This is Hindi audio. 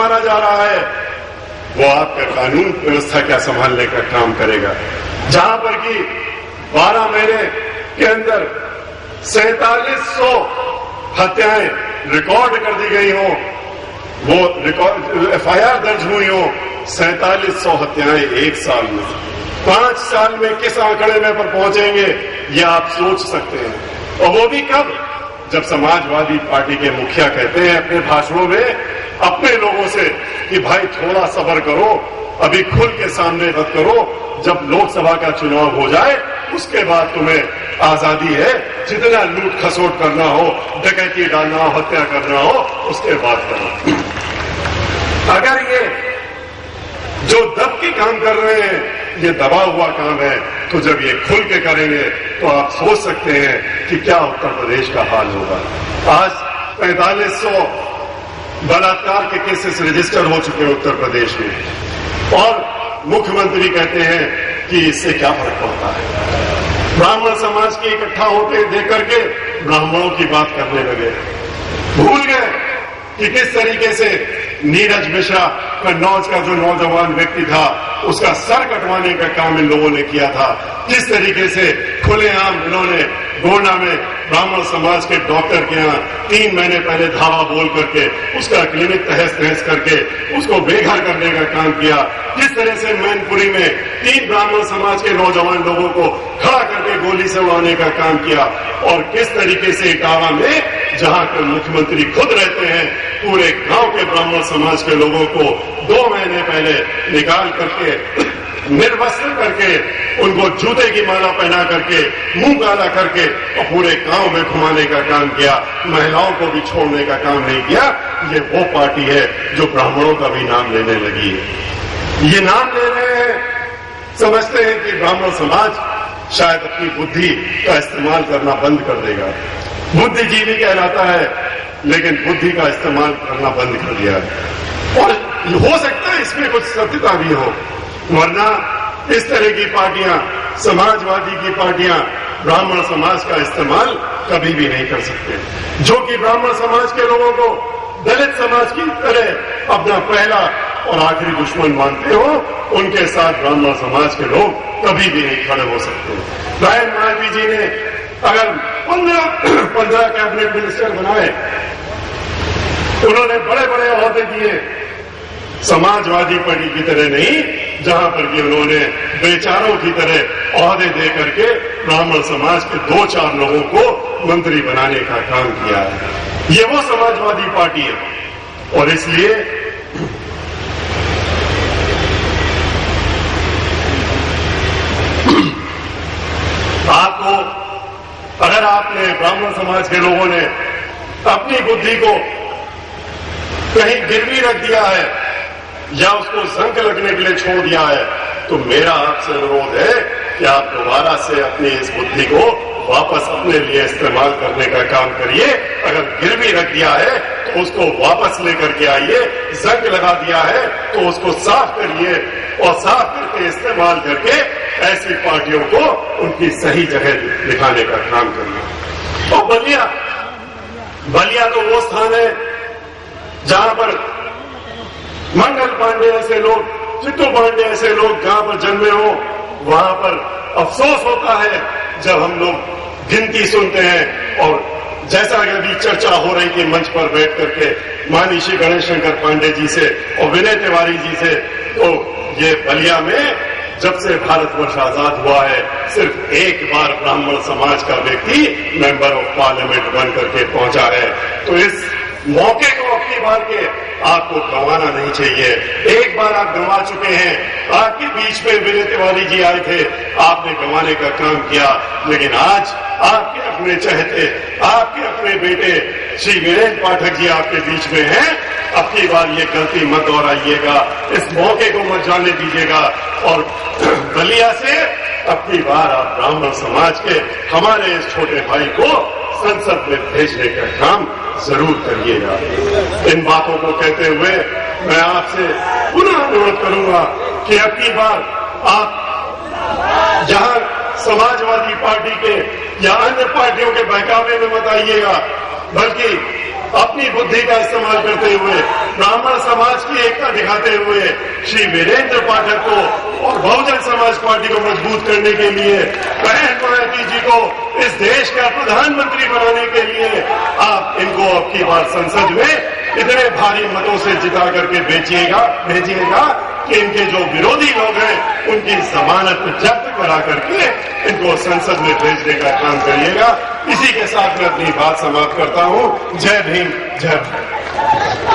मारा जा रहा है, वो आपका कानून व्यवस्था क्या संभालने का काम करेगा? जहां पर कि 12 महीने के अंदर 4700 हत्याएं रिकॉर्ड कर दी गई हो, वो रिकॉर्ड FIR दर्ज हुई हो, 4700 हत्याएं एक साल में, 5 साल में किस आंकड़े में पर पहुंचेंगे ये आप सोच सकते हैं। और वो भी कब? जब समाजवादी पार्टी के मुखिया कहते हैं अपने भाषणों में अपने लोगों से कि भाई थोड़ा सब्र करो, अभी खुल के सामने मत करो, जब लोकसभा का चुनाव हो जाए उसके बाद तुम्हें आजादी है, जितना लूट खसोट करना हो, डकैती डालना हो, हत्या करना हो, उसके बाद करो। अगर ये जो दब के काम कर रहे हैं ये दबा हुआ काम है, तो जब ये खुल के करेंगे तो आप सोच सकते हैं कि क्या उत्तर प्रदेश का हाल होगा। आज 4500 बलात्कार के केसेस रजिस्टर हो चुके हैं उत्तर प्रदेश में, और मुख्यमंत्री कहते हैं कि इससे क्या फर्क पड़ता है। ब्राह्मण समाज के इकट्ठा होते देख करके ब्राह्मणों की बात करने लगे, भूल गए कि किस तरीके से नीरज मिश्रा कन्नौज का जो नौजवान व्यक्ति था उसका सर कटवाने का काम इन लोगों ने किया था। किस तरीके से खुलेआम इन्होंने गोंडा में ब्राह्मण समाज के डॉक्टर के यहाँ 3 महीने पहले धावा बोल करके उसका क्लिनिक तहस नहस करके उसको बेघर करने का काम किया। किस तरह से मैनपुरी में 3 ब्राह्मण समाज के नौजवान लोगों को खड़ा करके गोली से उड़ाने का काम किया, और किस तरीके से इटावा में जहां पर मुख्यमंत्री खुद रहते हैं पूरे गांव के ब्राह्मण समाज के लोगों को 2 महीने पहले निकाल करके निर्वस्त्र करके उनको जूते की माला पहना करके मुंह काला करके और पूरे गांव में घुमाने का काम किया, महिलाओं को भी छोड़ने का काम नहीं किया। ये वो पार्टी है जो ब्राह्मणों का भी नाम लेने लगी है। ये नाम ले रहे हैं, समझते हैं कि ब्राह्मण समाज शायद अपनी बुद्धि का इस्तेमाल करना बंद कर देगा। बुद्धिजीवी कहलाता है लेकिन बुद्धि का इस्तेमाल करना बंद कर दिया है, और हो सकता है इसमें कुछ सत्यता भी हो, वरना इस तरह की पार्टियां, समाजवादी की पार्टियां ब्राह्मण समाज का इस्तेमाल कभी भी नहीं कर सकते। जो कि ब्राह्मण समाज के लोगों को दलित समाज की तरह अपना पहला और आखिरी दुश्मन मानते हो, उनके साथ ब्राह्मण समाज के लोग कभी भी नहीं खड़े हो सकते। रायन मालवीय जी ने अगर 15 कैबिनेट मिनिस्टर बनाए, उन्होंने बड़े बड़े ओहदे दिए, समाजवादी पार्टी की तरह नहीं, जहां पर कि उन्होंने बेचारों की तरह ओहदे दे करके ब्राह्मण समाज के 2-4 लोगों को मंत्री बनाने का काम किया है। ये वो समाजवादी पार्टी है, और इसलिए आपको, अगर आपने ब्राह्मण समाज के लोगों ने अपनी बुद्धि को कहीं गिरवी रख दिया है या उसको जंग लगने के लिए छोड़ दिया है, तो मेरा आपसे अनुरोध है कि आप दोबारा से अपनी इस बुद्धि को वापस अपने लिए इस्तेमाल करने का काम करिए। अगर गिरवी रख दिया है तो उसको वापस लेकर के आइए, जंग लगा दिया है तो उसको साफ करिए, और साफ करके इस्तेमाल करके ऐसी पार्टियों को उनकी सही जगह दिखाने का काम करिए। और बलिया तो वो स्थान है जहां पर मंगल पांडे ऐसे लोग, चित्तू पांडे ऐसे लोग जहां पर जन्मे हो, वहां पर अफसोस होता है जब हम लोग गिनती सुनते हैं। और जैसा कि अभी चर्चा हो रही थी मंच पर बैठ करके माननीय श्री गणेश शंकर पांडे जी से और विनय तिवारी जी से, तो ये बलिया में जब से भारतवर्ष आजाद हुआ है सिर्फ एक बार ब्राह्मण समाज का व्यक्ति मेंबर ऑफ पार्लियामेंट बन करके पहुंचा है। तो इस मौके को अपनी बार के आपको गंवाना नहीं चाहिए। एक बार आप गंवा चुके हैं, आपके बीच में विनय तिवारी जी आए थे, आपने गंवाने का काम किया, लेकिन आज आपके अपने चहेते, आपके अपने बेटे श्री वीरेंद्र पाठक जी आपके बीच में हैं। अपनी बार ये गलती मत दोहराइएगा, इस मौके को मत जाने दीजिएगा, और बलिया से अपनी बार आप ब्राह्मण समाज के हमारे इस छोटे भाई को संसद में भेजने का काम जरूर करिएगा। इन बातों को कहते हुए मैं आपसे पुनः अनुरोध करूंगा कि अपनी बार आप जहां समाजवादी पार्टी के या अन्य पार्टियों के बहकावे में मत आइएगा, बल्कि अपनी बुद्धि का इस्तेमाल करते हुए ब्राह्मण समाज की एकता दिखाते हुए श्री वीरेंद्र पाठक को और बहुजन समाज पार्टी को मजबूत करने के लिए बहन मायावती जी को इस देश का प्रधानमंत्री बनाने के लिए आप इनको अब की बार संसद में इतने भारी मतों से जिता करके भेजिएगा कि इनके जो विरोधी लोग हैं उनकी जमानत जब्त करा करके इनको संसद में भेजने का काम करिएगा। इसी के साथ मैं अपनी बात समाप्त करता हूं। जय भीम, जय भारत।